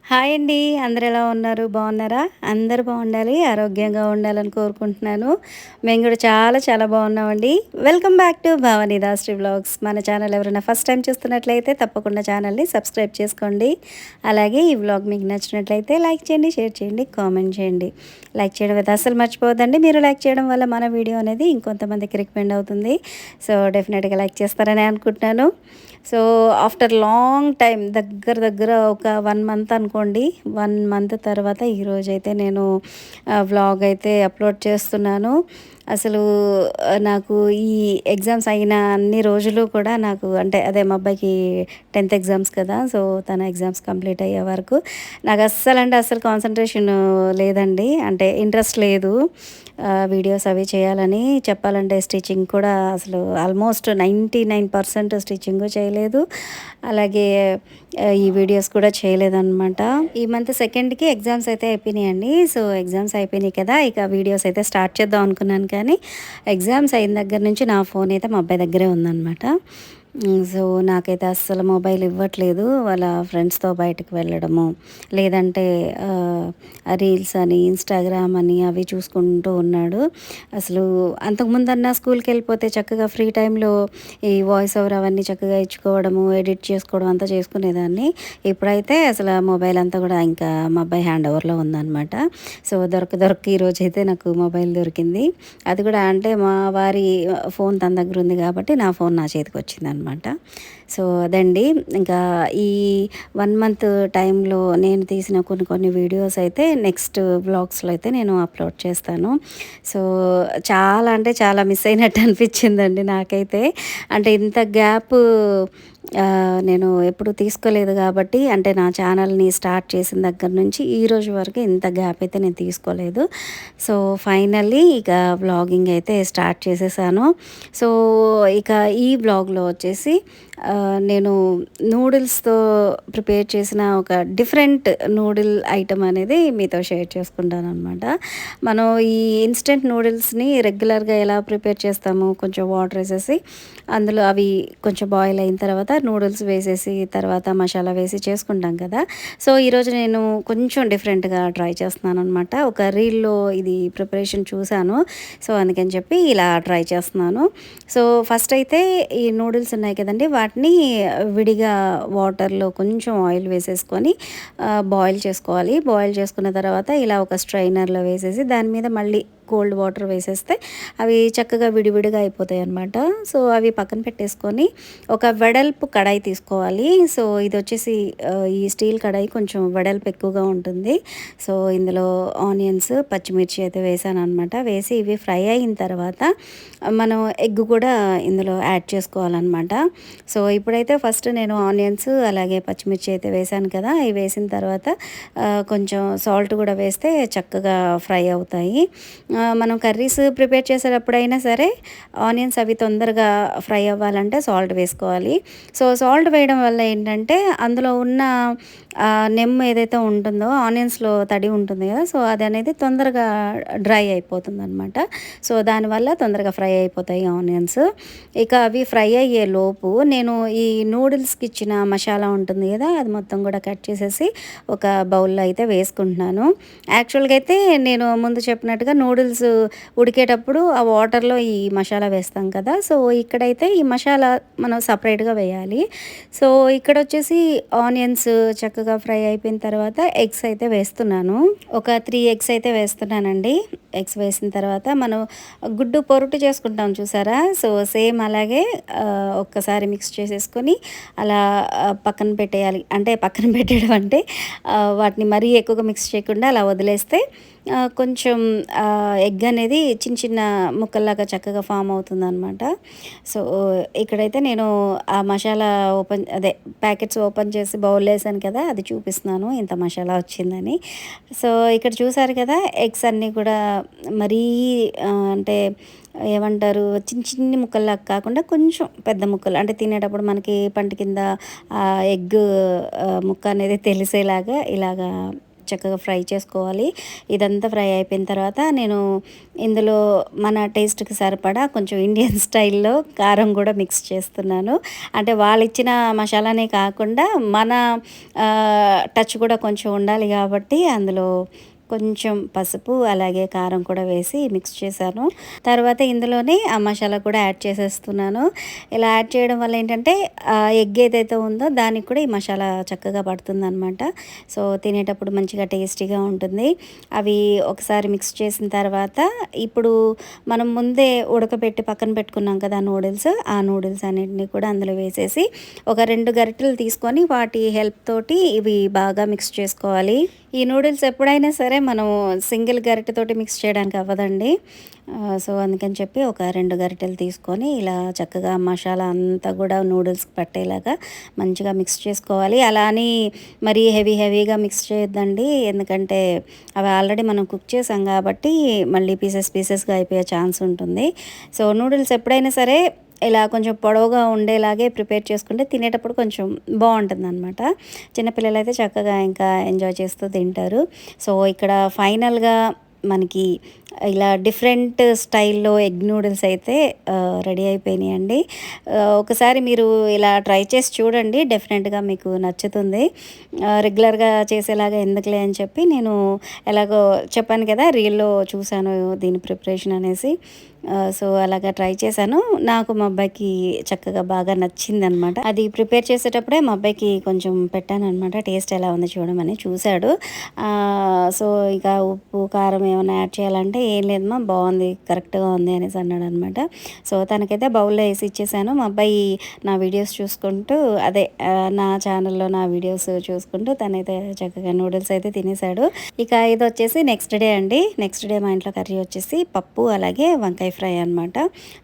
Hi అండి. అందరూ ఎలా ఉన్నారు? బాగున్నారా? అందరూ బాగుండాలి, ఆరోగ్యంగా ఉండాలని కోరుకుంటున్నాను. మేము కూడా చాలా చాలా బాగున్నామండి. Welcome back to Bhavani Dasari vlogs. మన ఛానల్ ఎవరైనా ఫస్ట్ టైం చూస్తున్నట్లయితే తప్పకుండా ఛానల్ని సబ్స్క్రైబ్ చేసుకోండి. అలాగే ఈ వ్లాగ్ మీకు నచ్చినట్లయితే లైక్ చేయండి, షేర్ చేయండి, కామెంట్ చేయండి. లైక్ చేయడం అయితే అస్సలు మర్చిపోవద్దండి. మీరు లైక్ చేయడం వల్ల మన వీడియో అనేది ఇంకొంతమందికి రికమెండ్ అవుతుంది. సో డెఫినెట్గా లైక్ చేస్తారని అనుకుంటున్నాను. సో ఆఫ్టర్ లాంగ్ టైం దగ్గర దగ్గర ఒక 1 మంత్ అనుకోండి. 1 మంత్ తర్వాత ఈరోజైతే నేను వ్లాగ్ అయితే అప్లోడ్ చేస్తున్నాను. అసలు నాకు ఈ ఎగ్జామ్స్ అయిన అన్ని రోజులు కూడా నాకు అంటే అదే మా అబ్బాయికి 10th ఎగ్జామ్స్ కదా! సో తన ఎగ్జామ్స్ కంప్లీట్ అయ్యే వరకు నాకు అస్సలు అంటే అస్సలు కాన్సంట్రేషన్ లేదండి. అంటే ఇంట్రెస్ట్ లేదు. వీడియోస్ అవి చేయాలని. చెప్పాలంటే స్టిచ్చింగ్ కూడా అసలు ఆల్మోస్ట్ 99% స్టిచ్చింగు చేయలేదు. అలాగే ఈ వీడియోస్ కూడా చేయలేదనమాట. ఈ మంత్ 2కి ఎగ్జామ్స్ అయితే అయిపోయినాయండి. సో ఎగ్జామ్స్ అయిపోయినాయి కదా! ఇక వీడియోస్ అయితే స్టార్ట్ చేద్దాం అనుకున్నాను కానీ ఎగ్జామ్స్ అయిన దగ్గర నుంచి నా ఫోన్ అయితే మా అబ్బాయి దగ్గరే ఉందనమాట. సో నాకైతే అస్సలు మొబైల్ ఇవ్వట్లేదు. వాళ్ళ ఫ్రెండ్స్‌తో బయటకు వెళ్ళడము, లేదంటే రీల్స్ అని, ఇన్‌స్టాగ్రామ్ అని అవి చూసుకుంటూ ఉన్నాడు. అసలు అంతకుముందన్నా స్కూల్‌కెళ్ళిపోతే చక్కగా ఫ్రీ టైంలో ఈ వాయిస్ ఓవర్ అవన్నీ చక్కగా ఇచ్చుకోవడము, ఎడిట్ చేసుకోవడం అంతా చేసుకునేదాన్ని. ఇప్పుడైతే అసలు మొబైల్ అంతా కూడా ఇంకా మా అబ్బాయి హ్యాండ్ ఓవర్‌లో ఉందనమాట. సో దొరక్క ఈరోజైతే నాకు మొబైల్ దొరికింది. అది కూడా అంటే మా వారి ఫోన్ తన దగ్గర ఉంది కాబట్టి నా ఫోన్ నా చేతికొచ్చిందనమాట. సో అదండి. ఇంకా ఈ 1 మంత్ టైంలో నేను తీసిన కొన్ని కొన్ని వీడియోస్ అయితే నెక్స్ట్ వ్లాగ్స్‌లో అయితే నేను అప్లోడ్ చేస్తాను. సో చాలా అంటే చాలా మిస్ అయినట్టు అనిపించిందండి నాకైతే. అంటే ఇంత గ్యాప్ నేను ఎప్పుడు తీసుకోలేదు కాబట్టి అంటే నా ఛానల్ని స్టార్ట్ చేసిన దగ్గర నుంచి ఈ రోజు వరకు ఇంత గ్యాప్ అయితే నేను తీసుకోలేదు. సో ఫైనల్లీ ఇక వ్లాగింగ్ అయితే స్టార్ట్ చేసేసాను. సో ఇక ఈ వ్లాగ్లో వచ్చేసి నేను నూడిల్స్‌తో ప్రిపేర్ చేసిన ఒక డిఫరెంట్ నూడిల్ ఐటెమ్ అనేది మీతో షేర్ చేసుకుంటాననమాట. మనం ఈ ఇన్‌స్టంట్ నూడిల్స్‌ని రెగ్యులర్‌గా ఎలా ప్రిపేర్ చేస్తాము, కొంచెం వాటర్ ఏసేసి అందులో అవి కొంచెం బాయిల్ అయిన తర్వాత నూడిల్స్ వేసేసి తర్వాత మసాలా వేసి చేసుకుంటాం కదా! సో ఈరోజు నేను కొంచెం డిఫరెంట్‌గా ట్రై చేస్తున్నాననమాట. ఒక రీల్‌లో ఇది ప్రిపరేషన్ చూశాను. సో అందుకని చెప్పి ఇలా ట్రై చేస్తున్నాను. సో ఫస్ట్ అయితే ఈ నూడిల్స్ ఉన్నాయి కదండీ! వాటిని విడిగా వాటర్‌లో కొంచెం ఆయిల్ వేసేసుకొని బాయిల్ చేసుకోవాలి. బాయిల్ చేసుకున్న తర్వాత ఇలా ఒక స్ట్రైనర్‌లో వేసేసి దాని మీద మళ్ళీ కోల్డ్ వాటర్ వేసేస్తే అవి చక్కగా విడివిడిగా అయిపోతాయి అన్నమాట. సో అవి పక్కన పెట్టేసుకొని ఒక వెడల్పు కడాయి తీసుకోవాలి. సో ఇది వచ్చేసి ఈ స్టీల్ కడాయి కొంచెం వెడల్పు ఎక్కువగా ఉంటుంది. సో ఇందులో ఆనియన్స్, పచ్చిమిర్చి అయితే వేసాను అనమాట. వేసి ఇవి ఫ్రై అయిన తర్వాత మనం ఎగ్ కూడా ఇందులో యాడ్ చేసుకోవాలన్నమాట. సో ఇప్పుడైతే ఫస్ట్ నేను ఆనియన్స్ అలాగే పచ్చిమిర్చి అయితే వేసాను కదా! ఇవి వేసిన తర్వాత కొంచెం సాల్ట్ కూడా వేస్తే చక్కగా ఫ్రై అవుతాయి. మనం కర్రీస్ ప్రిపేర్ చేసేటప్పుడైనా సరే ఆనియన్స్ అవి తొందరగా ఫ్రై అవ్వాలంటే సాల్ట్ వేసుకోవాలి. సో సాల్ట్ వేయడం వల్ల ఏంటంటే అందులో ఉన్న నెమ్ము ఏదైతే ఉంటుందో ఆనియన్స్‌లో తడి ఉంటుంది కదా! సో అది అనేది తొందరగా డ్రై అయిపోతుందనమాట. సో దానివల్ల తొందరగా ఫ్రై అయిపోతాయి ఆనియన్స్. ఇక అవి ఫ్రై అయ్యే లోపు నేను ఈ నూడిల్స్‌కి ఇచ్చిన మసాలా ఉంటుంది కదా! అది మొత్తం కూడా కట్ చేసేసి ఒక బౌల్‌లో అయితే వేసుకుంటున్నాను. యాక్చువల్‌గా అయితే నేను ముందు చెప్పినట్టుగా నూడిల్స్ ఉడికేటప్పుడు ఆ వాటర్‌లో ఈ మసాలా వేస్తాం కదా! సో ఇక్కడైతే ఈ మసాలా మనం సపరేట్‌గా వేయాలి. సో ఇక్కడొచ్చేసి ఆనియన్స్ చక్కగా ఫ్రై అయిపోయిన తర్వాత ఎగ్స్ అయితే వేస్తున్నాను. ఒక 3 ఎగ్స్ అయితే వేస్తున్నానండి. ఎగ్స్ వేసిన తర్వాత మనం గుడ్డు పొరుటు చేసుకుంటాం చూసారా? సో సేమ్ అలాగే ఒక్కసారి మిక్స్ చేసేసుకొని అలా పక్కన పెట్టేయాలి. అంటే పక్కన పెట్టేయడం అంటే వాటిని మరీ ఎక్కువగా మిక్స్ చేయకుండా అలా వదిలేస్తే కొంచెం ఎగ్ అనేది చిన్న చిన్న ముక్కల్లాగా చక్కగా ఫామ్ అవుతుందనమాట. సో ఇక్కడైతే నేను ఆ మసాలా అదే ప్యాకెట్స్ ఓపెన్ చేసి బౌల్‌లో వేసాను కదా! అది చూపిస్తున్నాను ఇంత మసాలా వచ్చిందని. సో ఇక్కడ చూసారు కదా! ఎగ్స్ అన్నీ కూడా మరీ అంటే ఏమంటారు చిన్ని ముక్కల్లాగా కాకుండా కొంచెం పెద్ద ముక్కలు అంటే తినేటప్పుడు మనకి పంట కింద ఎగ్ ముక్క అనేది తెలిసేలాగా ఇలాగా చక్కగా ఫ్రై చేసుకోవాలి. ఇదంతా ఫ్రై అయిపోయిన తర్వాత నేను ఇందులో మన టేస్ట్కి సరిపడా కొంచెం ఇండియన్ స్టైల్లో కారం కూడా మిక్స్ చేస్తున్నాను. అంటే వాళ్ళు ఇచ్చిన మసాలానే కాకుండా మన టచ్ కూడా కొంచెం ఉండాలి కాబట్టి అందులో కొంచెం పసుపు అలాగే కారం కూడా వేసి మిక్స్ చేశాను. తర్వాత ఇందులోనే ఆ మసాలా కూడా యాడ్ చేసేస్తున్నాను. ఇలా యాడ్ చేయడం వల్ల ఏంటంటే ఎగ్ ఏదైతే ఉందో దానికి కూడా ఈ మసాలా చక్కగా పడుతుందనమాట. సో తినేటప్పుడు మంచిగా టేస్టీగా ఉంటుంది. అవి ఒకసారి మిక్స్ చేసిన తర్వాత ఇప్పుడు మనం ముందే ఉడకబెట్టి పక్కన పెట్టుకున్నాం కదా నూడిల్స్, ఆ నూడిల్స్ అన్నింటినీ కూడా అందులో వేసేసి ఒక 2 గరిటెలు తీసుకొని వాటి హెల్ప్ తోటి ఇవి బాగా మిక్స్ చేసుకోవాలి. ఈ నూడిల్స్ ఎప్పుడైనా సరే మనం సింగిల్ గరిటెతోటి మిక్స్ చేయడానికి అవ్వదండి. సో అందుకని చెప్పి ఒక 2 గరిటెలు తీసుకొని ఇలా చక్కగా మసాలా అంతా కూడా నూడిల్స్కి పట్టేలాగా మంచిగా మిక్స్ చేసుకోవాలి. అలా అని మరీ హెవీగా మిక్స్ చేయొద్దండి, ఎందుకంటే అవి ఆల్రెడీ మనం కుక్ చేసాం కాబట్టి మళ్ళీ పీసెస్గా అయిపోయే ఛాన్స్ ఉంటుంది. సో నూడిల్స్ ఎప్పుడైనా సరే ఇలా కొంచెం పొడవుగా ఉండేలాగే ప్రిపేర్ చేసుకుంటే తినేటప్పుడు కొంచెం బాగుంటుందన్నమాట. చిన్నపిల్లలు అయితే చక్కగా ఇంకా ఎంజాయ్ చేస్తూ తింటారు. సో ఇక్కడ ఫైనల్గా మనకి ఇలా డిఫరెంట్ స్టైల్లో ఎగ్ నూడిల్స్ అయితే రెడీ అయిపోయినాయండి. ఒకసారి మీరు ఇలా ట్రై చేసి చూడండి, డెఫినెట్గా మీకు నచ్చుతుంది. రెగ్యులర్గా చేసేలాగా ఎందుకులే అని చెప్పి నేను ఎలాగో చెప్పాను కదా, రీల్లో చూశాను దీని ప్రిపరేషన్ అనేసి. సో అలాగా ట్రై చేశాను. నాకు మా అబ్బాయికి చక్కగా బాగా నచ్చిందనమాట. అది ప్రిపేర్ చేసేటప్పుడే మా అబ్బాయికి కొంచెం పెట్టాను అనమాట, టేస్ట్ ఎలా ఉంది చూడమని. చూశాడు. సో ఇక ఉప్పు కారం ఏమైనా యాడ్ చేయాలంటే ఏం లేదమ్మా బాగుంది, కరెక్ట్గా ఉంది అనేసి అన్నాడు అనమాట. సో తనకైతే బౌల్లో వేసి ఇచ్చేసాను. మా అబ్బాయి నా వీడియోస్ చూసుకుంటూ అదే నా ఛానల్లో నా వీడియోస్ చూసుకుంటూ తనైతే చక్కగా నూడిల్స్ అయితే తినేశాడు. ఇక ఇది వచ్చేసి నెక్స్ట్ డే అండి. నెక్స్ట్ డే మా ఇంట్లో కర్రీ వచ్చేసి పప్పు అలాగే వంకాయ ఫ్రై అనమాట.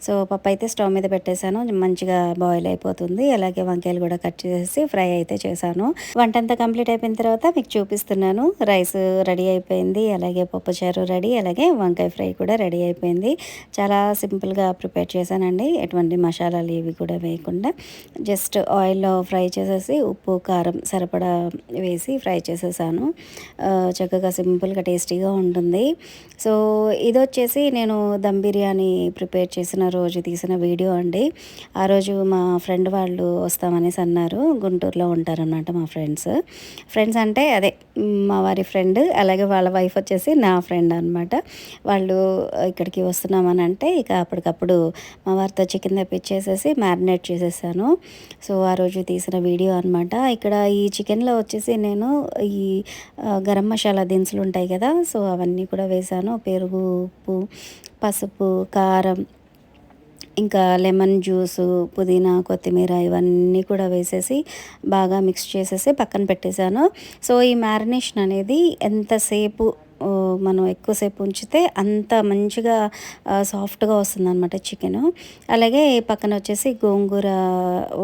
సో పప్పు అయితే స్టవ్ మీద పెట్టేశాను, మంచిగా బాయిల్ అయిపోతుంది. అలాగే వంకాయలు కూడా కట్ చేసి ఫ్రై అయితే చేశాను. వంట అంతా కంప్లీట్ అయిపోయిన తర్వాత మీకు చూపిస్తున్నాను. రైస్ రెడీ అయిపోయింది, అలాగే పప్పుచారు రెడీ, అలాగే వంకాయ ఫ్రై కూడా రెడీ అయిపోయింది. చాలా సింపుల్గా ప్రిపేర్ చేశానండి, ఎటువంటి మసాలాలు ఇవి కూడా వేయకుండా జస్ట్ ఆయిల్లో ఫ్రై చేసేసి ఉప్పు కారం సరిపడా వేసి ఫ్రై చేసేసాను. చక్కగా సింపుల్గా టేస్టీగా ఉంటుంది. సో ఇది వచ్చేసి నేను దమ్ బిర్యానీ ప్రిపేర్ చేసిన రోజు తీసిన వీడియో అండి. ఆ రోజు మా ఫ్రెండ్ వాళ్ళు వస్తామనేసి అన్నారు. గుంటూరులో ఉంటారన్నమాట మా ఫ్రెండ్స్ అంటే అదే మా వారి ఫ్రెండ్, అలాగే వాళ్ళ వైఫ్ వచ్చేసి నా ఫ్రెండ్ అనమాట. వాళ్ళు ఇక్కడికి వస్తున్నామని అంటే ఇక అప్పటికప్పుడు మా వారితో చికెన్ తెప్పించేసేసి మ్యారినేట్ చేసేసాను. సో ఆ రోజు తీసిన వీడియో అనమాట. ఇక్కడ ఈ చికెన్లో వచ్చేసి నేను ఈ గరం మసాలా దినుసులు ఉంటాయి కదా, సో అవన్నీ కూడా వేసాను. పెరుగు, ఉప్పు, పసుపు, కారం, ఇంకా లెమన్ జ్యూసు, పుదీనా, కొత్తిమీర ఇవన్నీ కూడా వేసేసి బాగా మిక్స్ చేసేసి పక్కన పెట్టేశాను. సో ఈ మ్యారినేషన్ అనేది ఎంతసేపు మనం ఎక్కువసేపు ఉంచితే అంత మంచిగా సాఫ్ట్గా వస్తుందన్నమాట చికెను. అలాగే పక్కన వచ్చేసి గోంగూర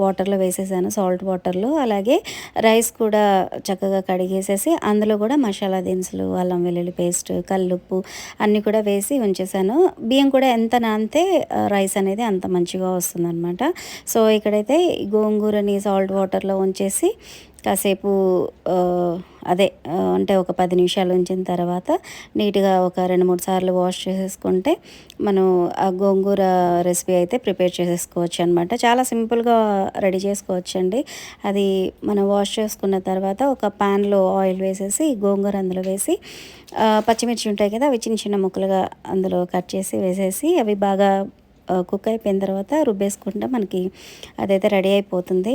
వాటర్లో వేసేసాను, సాల్ట్ వాటర్లో. అలాగే రైస్ కూడా చక్కగా కడిగేసేసి అందులో కూడా మసాలా దినుసులు, అల్లం వెల్లుల్లి పేస్ట్, కల్లుప్పు అన్నీ కూడా వేసి ఉంచేసాను. బియ్యం కూడా ఎంత నానితే రైస్ అనేది అంత మంచిగా వస్తుందన్నమాట. సో ఇక్కడైతే గోంగూరని సాల్ట్ వాటర్లో ఉంచేసి కాసేపు అంటే ఒక 10 నిమిషాలు ఉంచిన తర్వాత నీట్గా ఒక 2-3 సార్లు వాష్ చేసేసుకుంటే మనం ఆ గోంగూర రెసిపీ అయితే ప్రిపేర్ చేసేసుకోవచ్చు అనమాట. చాలా సింపుల్గా రెడీ చేసుకోవచ్చండి. అది మనం వాష్ చేసుకున్న తర్వాత ఒక ప్యాన్లో ఆయిల్ వేసేసి గోంగూర అందులో వేసి పచ్చిమిర్చి ఉంటాయి కదా, అవి చిన్న చిన్న ముక్కలుగా అందులో కట్ చేసి వేసేసి అవి బాగా కుక్ అయిపోయిన తర్వాత రుబ్బేసుకుంటే మనకి అదైతే రెడీ అయిపోతుంది.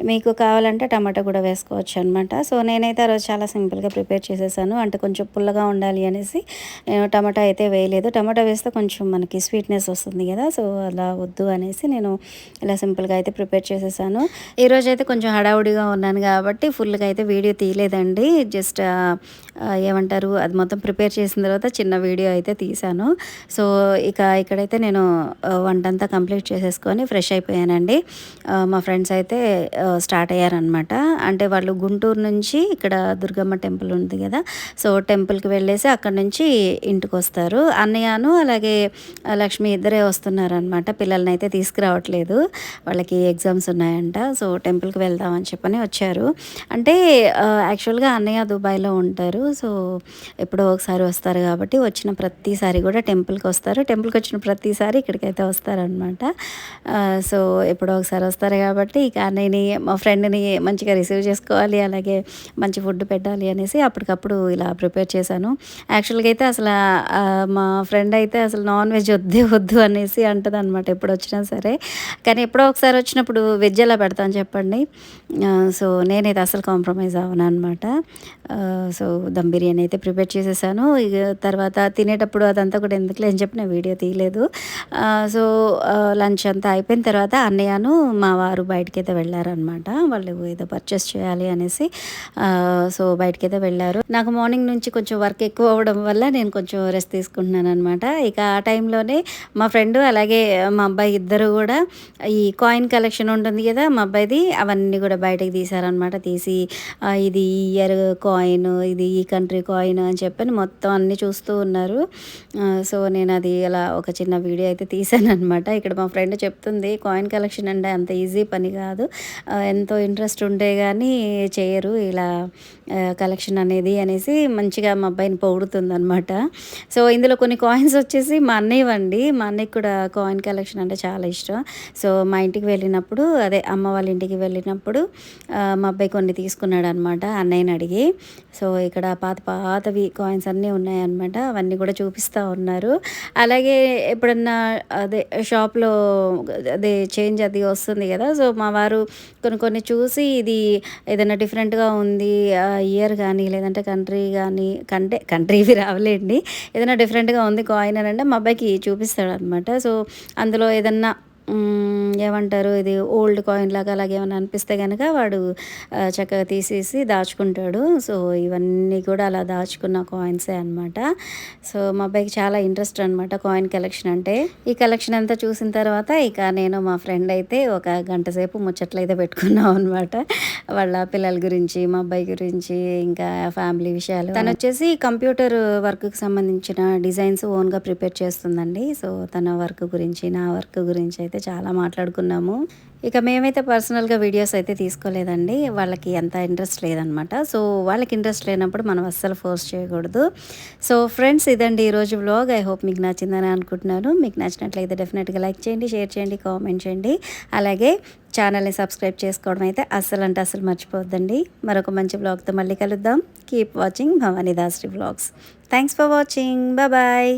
మీకు కావాలంటే టమాటా కూడా వేసుకోవచ్చు అనమాట. సో నేనైతే ఆ రోజు చాలా సింపుల్గా ప్రిపేర్ చేసేసాను. అంటే కొంచెం పుల్లగా ఉండాలి అనేసి నేను టమాటా అయితే వేయలేదు. టమాటా వేస్తే కొంచెం మనకి స్వీట్నెస్ వస్తుంది కదా, సో అలా వద్దు అనేసి నేను ఇలా సింపుల్గా అయితే ప్రిపేర్ చేసేసాను. ఈరోజు అయితే కొంచెం హడావుడిగా ఉన్నాను కాబట్టి ఫుల్గా అయితే వీడియో తీయలేదండి. జస్ట్ ఏమంటారు, అది మొత్తం ప్రిపేర్ చేసిన తర్వాత చిన్న వీడియో అయితే తీశాను. సో ఇక్కడైతే నేను వంటంతా కంప్లీట్ చేసేసుకొని ఫ్రెష్ అయిపోయానండి. మా ఫ్రెండ్స్ అయితే స్టార్ట్ అయ్యారనమాట. అంటే వాళ్ళు గుంటూరు నుంచి ఇక్కడ దుర్గమ్మ టెంపుల్ ఉంది కదా, సో టెంపుల్కి వెళ్ళేసి అక్కడ నుంచి ఇంటికి వస్తారు. అన్నయ్యను అలాగే లక్ష్మి ఇద్దరే వస్తున్నారనమాట. పిల్లల్ని అయితే తీసుకురావట్లేదు, వాళ్ళకి ఎగ్జామ్స్ ఉన్నాయంట. సో టెంపుల్కి వెళ్దామని చెప్పని వచ్చారు. అంటే యాక్చువల్గా అన్నయ్య దుబాయ్లో ఉంటారు. సో ఎప్పుడో ఒకసారి వస్తారు కాబట్టి వచ్చిన ప్రతిసారి కూడా టెంపుల్కి వస్తారు. టెంపుల్కి వచ్చిన ప్రతిసారి ఇక్కడికైతే వస్తారనమాట. సో ఎప్పుడో ఒకసారి వస్తారు కాబట్టి ఇక అన్నయ్యని మా ఫ్రెండ్ని మంచిగా రిసీవ్ చేసుకోవాలి, అలాగే మంచి ఫుడ్ పెట్టాలి అనేసి అప్పటికప్పుడు ఇలా ప్రిపేర్ చేశాను. యాక్చువల్గా అయితే అసలు మా ఫ్రెండ్ అయితే అసలు నాన్ వెజ్ వద్దు అనేసి అంటుంది అనమాట ఎప్పుడు వచ్చినా సరే. కానీ ఎప్పుడో ఒకసారి వచ్చినప్పుడు వెజ్ ఎలా పెడతాను చెప్పండి. సో నేనైతే అసలు కాంప్రమైజ్ అవ్వను అనమాట. సో దమ్ బిర్యానీ అయితే ప్రిపేర్ చేసేసాను. ఇక తర్వాత తినేటప్పుడు అదంతా కూడా ఎందుకులే అని చెప్పి నేను వీడియో తీయలేదు. సో లంచ్ అంతా అయిపోయిన తర్వాత అన్నయ్యను మా వారు బయటకైతే వెళ్ళారనమాట. వాళ్ళు ఏదో పర్చేస్ చేయాలి అనేసి సో బయటకైతే వెళ్ళారు. నాకు మార్నింగ్ నుంచి కొంచెం వర్క్ ఎక్కువ అవ్వడం వల్ల నేను కొంచెం రెస్ట్ తీసుకుంటున్నాను అనమాట. ఇక ఆ టైంలోనే మా ఫ్రెండ్ అలాగే మా అబ్బాయి ఇద్దరు కూడా ఈ కాయిన్ కలెక్షన్ ఉంటుంది కదా మా అబ్బాయిది, అవన్నీ కూడా బయటకు తీశారనమాట. తీసి ఇది ఈ ఇయర్ కాయిన్, ఇది ఈ కంట్రీ కాయిన్ అని చెప్పని మొత్తం అన్నీ చూస్తూ ఉన్నారు. సో నేను అది అలా ఒక చిన్న వీడియో అయితే తీసాను అనమాట. ఇక్కడ మా ఫ్రెండ్ చెప్తుంది కాయిన్ కలెక్షన్ అంటే అంత ఈజీ పని కాదు, ఎంతో ఇంట్రెస్ట్ ఉంటే కానీ చేయరు ఇలా కలెక్షన్ అనేది అనేసి మంచిగా మా అబ్బాయిని పొగుడుతుంది అనమాట. సో ఇందులో కొన్ని కాయిన్స్ వచ్చేసి మా అన్నయ్యవండి. మా అన్నయ్యకి కూడా కాయిన్ కలెక్షన్ అంటే చాలా ఇష్టం. సో మా ఇంటికి వెళ్ళినప్పుడు, అదే అమ్మ వాళ్ళ ఇంటికి వెళ్ళినప్పుడు మా అబ్బాయి కొన్ని తీసుకున్నాడు అనమాట అన్నయ్యని అడిగి. సో ఇక్కడ పాతవి కాయిన్స్ అన్నీ ఉన్నాయన్నమాట. అవన్నీ కూడా చూపిస్తూ ఉన్నారు. అలాగే ఎప్పుడన్నా అదే షాప్లో అదే చేంజ్ అది వస్తుంది కదా, సో మా వారు కొన్ని చూసి ఇది ఏదైనా డిఫరెంట్గా ఉంది ఇయర్ కానీ లేదంటే కంట్రీ కానీ కంట్రీవి రావలేండి, ఏదైనా డిఫరెంట్గా ఉంది కాయిన్ అని అంటే మా అబ్బాయికి చూపిస్తాడు అనమాట. సో అందులో ఏదన్నా ఏమంటారు ఇది ఓల్డ్ కాయిన్ లాగా అలాగే ఏమైనా అనిపిస్తే కనుక వాడు చక్కగా తీసేసి దాచుకుంటాడు. సో ఇవన్నీ కూడా అలా దాచుకున్న కాయిన్సే అనమాట. సో మా అబ్బాయికి చాలా ఇంట్రెస్ట్ అనమాట కాయిన్ కలెక్షన్ అంటే. ఈ కలెక్షన్ అంతా చూసిన తర్వాత ఇక నేను మా ఫ్రెండ్ అయితే ఒక గంట సేపు ముచ్చట్లు అయితే పెట్టుకున్నాం అనమాట. వాళ్ళ పిల్లల గురించి, మా అబ్బాయి గురించి, ఇంకా ఫ్యామిలీ విషయాలు. తను వచ్చేసి కంప్యూటర్ వర్క్కి సంబంధించిన డిజైన్స్ ఓన్గా ప్రిపేర్ చేస్తుందండి. సో తన వర్క్ గురించి, నా వర్క్ గురించి అయితే చాలా మాట్లాడుకున్నాము. ఇక మేమైతే పర్సనల్గా వీడియోస్ అయితే తీసుకోలేదండి, వాళ్ళకి అంత ఇంట్రెస్ట్ లేదనమాట. సో వాళ్ళకి ఇంట్రెస్ట్ లేనప్పుడు మనం అస్సలు ఫోర్స్ చేయకూడదు. సో ఫ్రెండ్స్, ఇదండి ఈరోజు వ్లాగ్. ఐ హోప్ మీకు నచ్చిందని అనుకుంటున్నాను. మీకు నచ్చినట్లయితే డెఫినెట్గా లైక్ చేయండి, షేర్ చేయండి, కామెంట్ చేయండి. అలాగే ఛానల్ని సబ్స్క్రైబ్ చేసుకోవడం అయితే అస్సలు మర్చిపోవద్దండి. మరొక మంచి వ్లాగ్తో మళ్ళీ కలుద్దాం. Keep watching Bhavani Dasari vlogs. Thanks for watching. Bye.